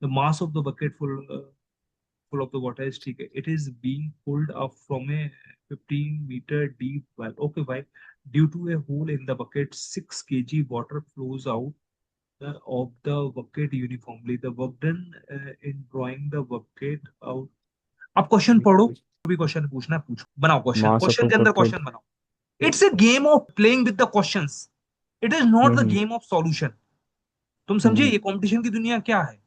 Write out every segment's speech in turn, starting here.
The mass of the bucket full of the water is ठीक है. It is being pulled up from a 15-meter deep well. Okay, why? Due to a hole in the bucket, 6 kg water flows out of the bucket uniformly. The work done in drawing the bucket out. अब question पढ़ो. भी question पूछना है, पूछो, बनाओ question, mass of question अ के अंदर bucket. Question बनाओ. It's a game of playing with the questions. It is not the hmm game of solution. तुम समझे हम्म ये कंपटीशन की दुनिया क्या है?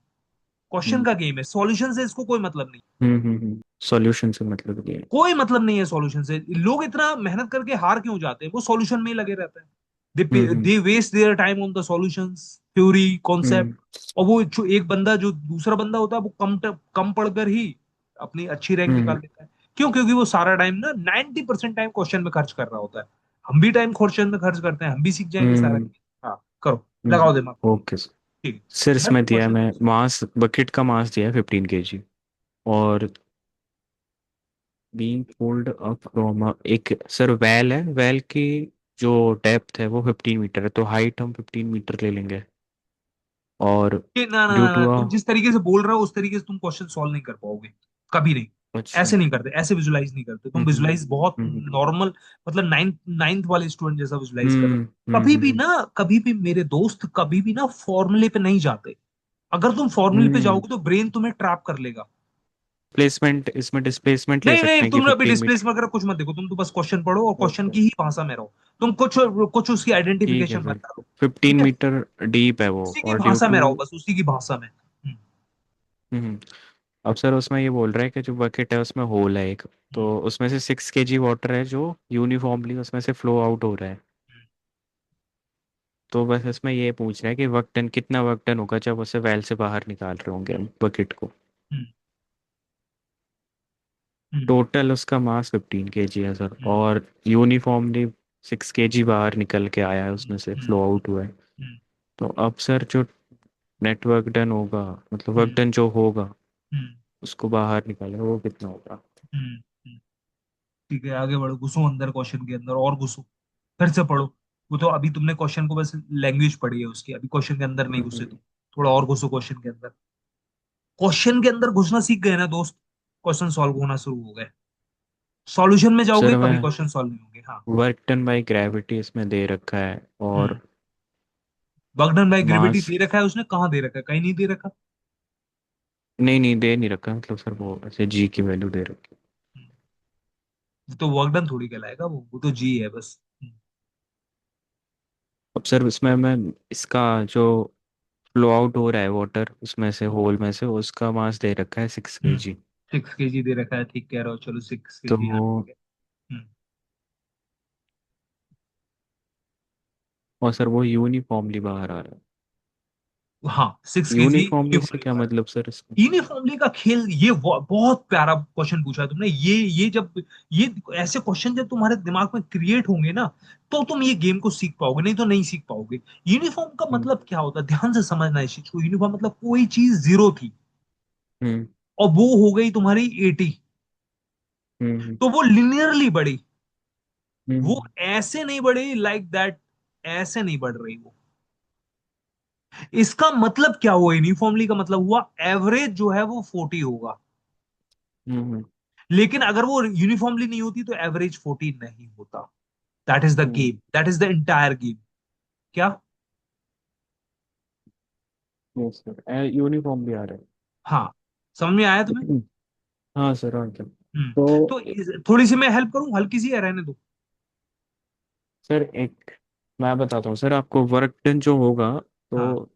क्वेश्चन हम्म का गेम है. सॉल्यूशन से इसको कोई मतलब नहीं. सॉल्यूशन से मतलब ये है। कोई मतलब नहीं है सॉल्यूशन से. लोग इतना मेहनत करके हार क्यों जाते हैं? वो सॉल्यूशन में ही लगे रहते हैं. Hmm they waste their time on the solutions, theory, concept. Hmm और वो एक बंदा, जो दूसरा बंदा होता है, वो कम पढ़कर ही अपनी अच्छी रैंक हम्म निकाल लेता है. क्यों? क्योंकि वो सारा टाइम ना 90% टाइम क्वेश्चन में खर्च कर रहा होता है. हम भी टाइम क्वेश्चन में खर्च करते हैं, हम भी सीख जाएंगे सारा. हम्म हाँ, करो, लगाओ दिमाग. Okay sir. ठीक सर है, हर इसमें दिया है, क्वेश्चन मैं पूछो. मास बकेट का मास दिया है 15 kg। और बीइंग पुल्ड अप फ्रॉम एक सर वेल है, वेल की जो डेप्थ है वो 15 मीटर है, तो हाइट हम 15 मीटर ले लेंगे। और ना ना ड्यू ना टू ना, अ तुम जिस तरीके से बोल रहे हो उस तरीके से तुम क्वेश्चन सॉल्व नहीं कर पाओगे. कभी नहीं. अच्छा। ऐसे नहीं करते, ऐसे विजुलाइज नहीं करते. तुम विजुलाइज बहुत हम्म नॉर्मल, मतलब नाइन्थ नाइन्थ वाले स्टूडेंट जैसा विजुलाइज कर रहे हम्म हो. कभी भी ना, कभी भी मेरे दोस्त, कभी भी ना फॉर्मूले पे नहीं जाते. अगर तुम फॉर्मूले पे हम्म जाओगे तो ब्रेन तुम्हें ट्रैप कर लेगा. प्लेसमेंट, इसमें डिस्प्लेसमेंट ले नहीं नहीं, सकते हैं कि तुम अभी 15 मीटर। डिस्प्लेस वगैरह कुछ मत देखो. तुम तो बस क्वेश्चन पढ़ो और क्वेश्चन ओके। की ही भाषा में रहो. तुम कुछ कुछ उसकी ठीक है आइडेंटिफिकेशन मत सर। करो. फिफ्टीन ठीक है. मीटर डीप है वो, उसी की और ड्यू भाषा में टू। रहो, बस उसी की भाषा में. हम्म अब सर उसमें ये बोल रहा है कि जो बकेट है उसमें होल है एक, तो हम्म, उसमें से 6 kg वाटर है जो यूनिफॉर्मली उसमें से फ्लो आउट हो रहा है। तो बस इसमें ये पूछ रहा है कि वर्क डन, कितना वर्क डन होगा जब उसे वेल से बाहर निकाल रहे होंगे हम बकेट को। हम्म, हम्म, टोटल उसका मास 15 kg है सर, हम्म, और यूनिफॉर्मली 6 kg बाहर निकल के आया है, हम्म, उसमें से हम्म, फ्लो आउट हुआ है। हम्म, तो अब सर जो नेटवर्क डन होगा, मतलब वर्क हम्म, डन जो होगा हम्म, उसको बाहर निकाले, वो कितना होगा? हम्म, हम्म. ठीक है, आगे बढ़ो, घुसो अंदर क्वेश्चन के अंदर और घुसो. फिर से पढ़ो. वो तो अभी तुमने क्वेश्चन को बस लैंग्वेज पढ़ी है उसकी, अभी क्वेश्चन के अंदर नहीं घुसे तुम. थोड़ा और घुसो क्वेश्चन के अंदर. क्वेश्चन के अंदर घुसना सीख गए ना दोस्त, क्वेश्चन सॉल्व होना शुरू हो गए. सॉल्यूशन में सर जाओगे कभी हमें क्वेश्चन सॉल्व नहीं होंगे. हाँ. वर्क डन बाई ग्रेविटी इसमें दे रखा है, और बगडन बाई ग्रेविटी मास। दे रखा है उसने? कहाँ दे रखा है? कहीं नहीं दे रखा. नहीं नहीं, दे नहीं रखा, मतलब सर वो ऐसे जी की वैल्यू दे रखी। वो तो वर्क डन थोड़ी कहलाएगा, वो तो जी है बस. अब सर उसमें मैं इसका जो फ्लो आउट हो रहा है वाटर उसमें से, होल में से, उसका मास दे रखा है 6 kg। 6 केजी दे रखा है, ठीक कह रहे हो. चलो 6 केजी, हाँ, तो ठीक है. हम्म. और सर वो यूनिफॉर्मली बाहर आ रहा है। हाँ, 6 केजी यूनिफॉर्मली से यूनिफॉर्मली क्या बाहर. मतलब सर इसका? यूनिफॉर्मली का खेल, ये बहुत प्यारा क्वेश्चन पूछा है तुमने. ये जब ये ऐसे क्वेश्चन जब तुम्हारे दिमाग में क्रिएट होंगे ना, तो तुम ये गेम को सीख पाओगे, नहीं तो नहीं सीख पाओगे. यूनिफॉर्म का हम्म मतलब क्या होता है? ध्यान से समझना इस चीज को. यूनिफॉर्म मतलब कोई चीज जीरो थी हम्म और वो हो गई तुम्हारी 80, हम्म तो वो लिनियरली बढ़ी. वो हम्म ऐसे नहीं बढ़ी लाइक दैट. ऐसे नहीं बढ़ रही वो. इसका मतलब क्या हुआ? यूनिफॉर्मली का मतलब हुआ एवरेज जो है वो 40 होगा. हम्म लेकिन अगर वो यूनिफॉर्मली नहीं होती तो एवरेज 40 नहीं होता. That is the game, that is the entire game. क्या? यस सर, यूनिफॉर्मली आ रहा हाँ, समझ में आया तुम्हें? है। हाँ सर, हाँ सर। हम्म. तो तो थोड़ी सी मैं हेल्प करूं, हल्की सी है, रहने दो. सर एक मैं बताता हूँ सर आपको, वर्क डन जो होगा, हाँ, तो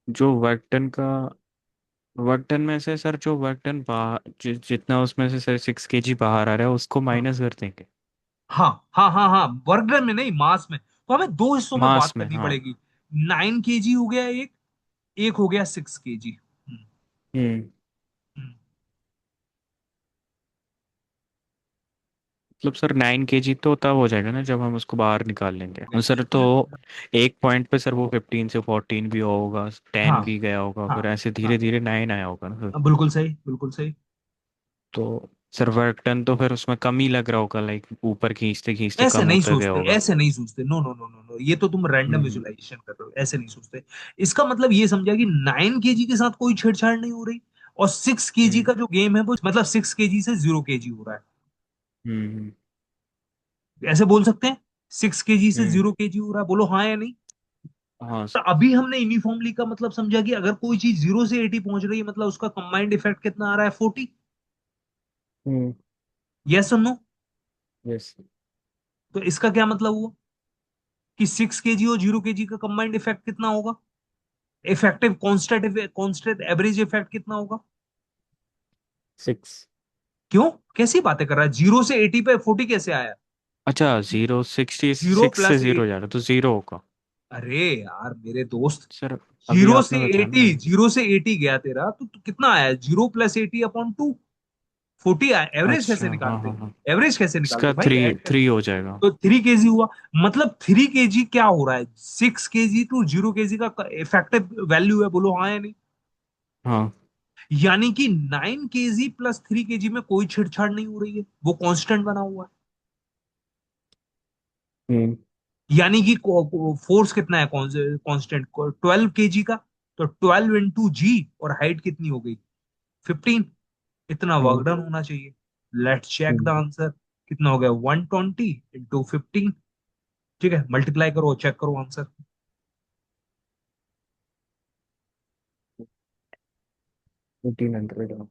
जो वर्क डन का, वर्क डन में से सर जो वर्क डन बाहर जितना उसमें से सर 6 kg बाहर आ रहा है उसको हाँ, माइनस कर देंगे। हाँ, हाँ, हाँ, हाँ. वर्क डन में नहीं, मास में. तो हमें दो हिस्सों में मास बात में, करनी हाँ। पड़ेगी. 9 केजी हो गया एक, एक हो गया 6 केजी. हम्म मतलब सर 9 kg तो तब हो जाएगा ना जब हम उसको बाहर निकाल लेंगे, और सर तो एक पॉइंट पे सर वो 15 से 14 भी होगा, हाँ, 10 भी गया होगा, हाँ, फिर ऐसे हाँ. धीरे धीरे 9 आया होगा ना सर। बिल्कुल सही, बिल्कुल सही. तो सर वर्क डन तो फिर उसमें कम ही लग रहा होगा, लाइक ऊपर खींचते खींचते ऐसे कम नहीं होता गया सोचते, होगा। ऐसे नहीं सोचते, no no no no no, ये तो तुम रैंडम हम्म। विजुअलाइजेशन कर रहे हो, ऐसे नहीं सोचते। इसका मतलब ये समझा कि 9 केजी के साथ कोई छेड़छाड़ नहीं हो रही, और 6 केजी हम्म। का जो गेम है वो मतलब 6 केजी से 0 केजी हो रहा है, हम्म। ऐसे बोल सकते हैं। 6 केजी से हम्म। 0 केजी हो रहा है, बोलो हाँ या नहीं। हाँ। तो अभी हमने यूनिफॉर्मली का मतलब समझा कि अगर कोई चीज 0 से 80 पहुंच रही है, मतलब उसका कंबाइंड इफेक्ट कितना आ रहा है, 40। हम्म। यस और नो। यस। तो इसका क्या मतलब हुआ कि 6 केजी और 0 केजी का कंबाइंड इफेक्ट कितना होगा, effective constant, constant average effect कितना होगा। 6। क्यों, कैसी बातें कर रहा है, 0 से 80 पे 40 कैसे आया। अच्छा, 0, 60, जीरो 6 से प्लस 0 जा एटी रहा तो 0 होगा। अरे यार मेरे दोस्त, सर अभी जीरो से आपने बताया ना। एटी 0 से 80 गया तेरा, तो कितना आया, 0 + 80/2, 40 आया। एवरेज कैसे अच्छा, हाँ निकालते, हाँ हाँ। एवरेज कैसे इसका निकालते भाई, थ्री ऐड थ्री करके। हो जाएगा। तो 3 केजी हुआ, मतलब 3 केजी क्या हो रहा है, 6 केजी टू 0 केजी का इफेक्टिव वैल्यू है, बोलो हाँ या नहीं। हाँ। यानी कि 9 केजी + 3 केजी में कोई छेड़छाड़ नहीं हो रही है, वो कांस्टेंट बना हुआ है। हम्म। यानी कि फोर्स कितना है कांस्टेंट, 12 केजी का। तो 12 × G, और हाइट कितनी हो गई, 15। इतना वर्क हम्म। डन होना चाहिए। Let's check the hmm. Answer. कितना हो गया, 120 × 15। ठीक है, मल्टीप्लाई करो, चेक करो आंसर। 1800।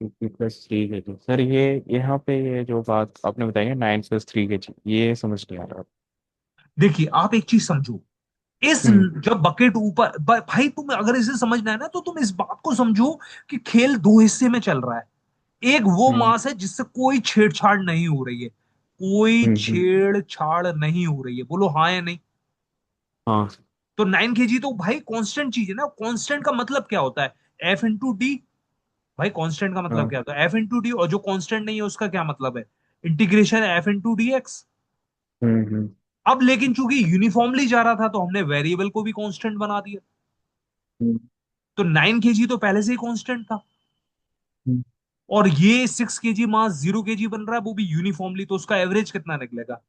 50 + 3 kg सर, ये यहाँ पे ये जो बात आपने बताई है 9 + 3 kg, ये समझ नहीं आ रहा। देखिए आप एक चीज समझो, इस हम्म। जब बकेट ऊपर भाई तुम अगर इसे समझना है ना, तो तुम इस बात को समझो कि खेल दो हिस्से में चल रहा है। एक वो हम्म। मास है जिससे कोई छेड़छाड़ नहीं हो रही है, कोई हम्म। छेड़छाड़ नहीं हो रही है, बोलो हाँ या नहीं। हाँ। तो 9 केजी तो भाई कांस्टेंट चीज है ना, कांस्टेंट का मतलब क्या होता है, F × D। भाई कांस्टेंट का मतलब हाँ। क्या होता है, F × D, और जो कांस्टेंट नहीं है उसका क्या मतलब है, इंटीग्रेशन F × dx। हम्म। अब लेकिन चूंकि यूनिफॉर्मली जा रहा था, तो हमने वेरिएबल को भी कांस्टेंट बना दिया। हम्म। तो 9 केजी तो पहले से ही कांस्टेंट था, हम्म। और ये 6 केजी मास 0 केजी बन रहा है, वो भी यूनिफॉर्मली, तो उसका एवरेज कितना निकलेगा,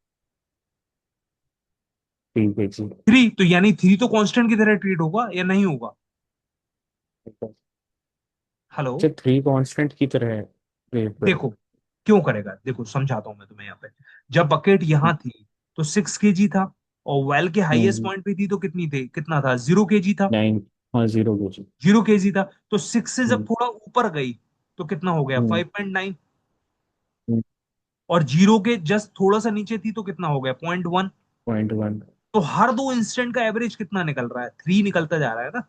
3 kg। 3। तो यानी 3 तो कांस्टेंट की तरह ट्रीट होगा या नहीं होगा। हेलो। अच्छा, 3 कांस्टेंट की तरह है। वेट देखो करेगा। क्यों करेगा, देखो समझाता हूं मैं तुम्हें यहाँ पे। जब बकेट यहां थी तो 6 केजी था, और वेल के हाईएस्ट हम्म। पॉइंट पे थी तो कितनी थी, कितना था, 0 केजी था। 9। हाँ, 0 kg। 0 केजी था, तो 6 से जब हम्म। थोड़ा ऊपर गई तो कितना हो गया, हम्म। 5.9। हम्म। और 0 के जस्ट थोड़ा सा नीचे थी तो कितना हो गया, 0.1। 0.1। तो हर दो इंस्टेंट का एवरेज कितना निकल रहा है, 3 निकलता जा रहा है ना,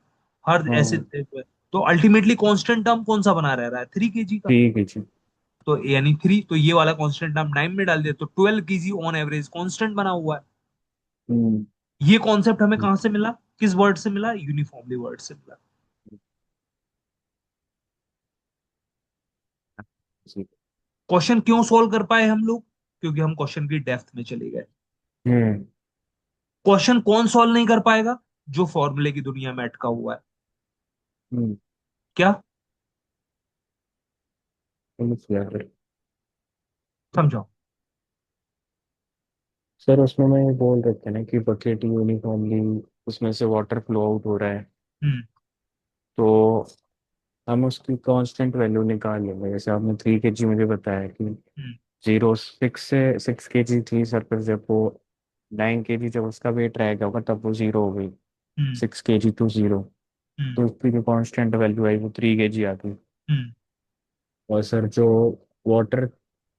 हर ऐसे। हाँ। तो अल्टीमेटली कांस्टेंट टर्म कौन सा बना रह रहा है, 3 केजी का। 3 kg। तो यानी 3, तो ये वाला कांस्टेंट टर्म 9 में डाल दिया, तो 12 केजी ऑन एवरेज कांस्टेंट बना हुआ है। हम्म। ये कॉन्सेप्ट हमें कहां से मिला, किस वर्ड से मिला, यूनिफॉर्मली वर्ड से मिला। क्वेश्चन क्यों सॉल्व कर पाए हम लोग, क्योंकि हम क्वेश्चन की डेप्थ में चले गए। हम्म। क्वेश्चन कौन सॉल्व नहीं कर पाएगा, जो फॉर्मूले की दुनिया में अटका हुआ है। हम्म। क्या, समझ गया सर। समझाओ। सर उसमें मैं ये बोल रहे थे ना कि बकेट यूनिफॉर्मली उसमें से वाटर फ्लो आउट हो रहा है, हम्म। तो हम उसकी कांस्टेंट वैल्यू निकाल लेंगे। जैसे आपने 3 kg मुझे बताया कि हम्म। 6 kg थी सर, पर जब वो 9 kg जब उसका वेट रहेगा होगा तब वो 0 हो गई। हम्म। 6 kg to 0। हम्म। तो उसकी जो कांस्टेंट वैल्यू आई वो 3 kg आ गई। हम्म। और सर जो वाटर,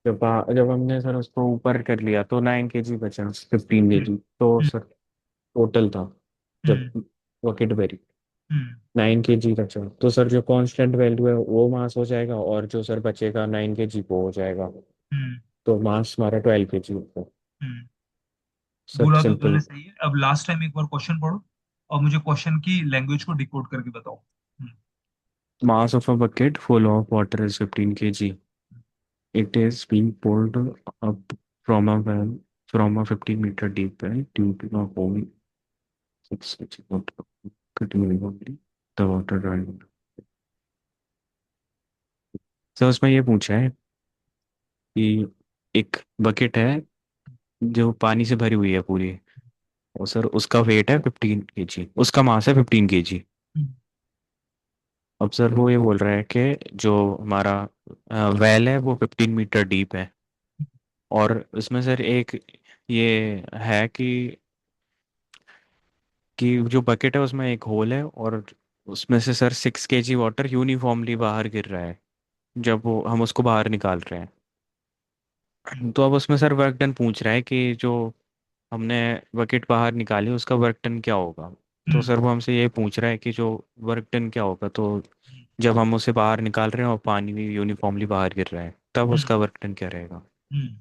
जब हमने सर उसको ऊपर कर लिया तो 9 kg बचा, 15 kg तो हम्म। सर टोटल था जब हम्म। बकेट भरी। हम्म। 9 kg बचा तो सर जो कांस्टेंट वैल्यू है वो मास हो जाएगा, और जो सर बचेगा 9 kg वो हो जाएगा। हम्म। तो मास हमारा 12 kg होगा। हम्म। सर बोला तो सिंपल। तूने सही है, अब लास्ट टाइम एक बार क्वेश्चन पढ़ो, और मुझे क्वेश्चन की लैंग्वेज को डिकोड करके बताओ। Mass of a bucket full of water is 15 kg. It is being pulled up from a well from a 15-meter deep well due to a hole 6 kg water continuing only the water running. Sir उसमें ये पूछा है कि एक bucket है जो पानी से भरी हुई है पूरी, और सर उसका वेट है 15 kg, उसका मास है 15 kg। हम्म, अब सर वो ये बोल रहा है कि जो हमारा वेल है वो 15 मीटर डीप है, और इसमें सर एक ये है कि जो बकेट है उसमें एक होल है, और उसमें से सर 6 kg वाटर यूनिफॉर्मली बाहर गिर रहा है जब वो हम उसको बाहर निकाल रहे हैं। तो अब उसमें सर वर्क डन पूछ रहा है कि जो हमने बकेट बाहर निकाली उसका वर्क डन क्या होगा। तो हम्म, सर वो हमसे ये पूछ रहा है कि जो वर्क डन क्या होगा, तो जब हम उसे बाहर निकाल रहे हैं और पानी भी यूनिफॉर्मली बाहर गिर रहा है तब हम्म, उसका वर्क डन क्या रहेगा। हम्म।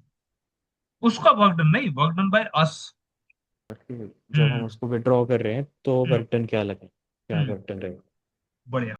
उसका वर्क डन नहीं, वर्क डन बाय अस। जब हम उसको विड्रॉ कर रहे हैं तो हम्म, वर्क डन क्या लगे, क्या हम्म। वर्क डन रहेगा। बढ़िया।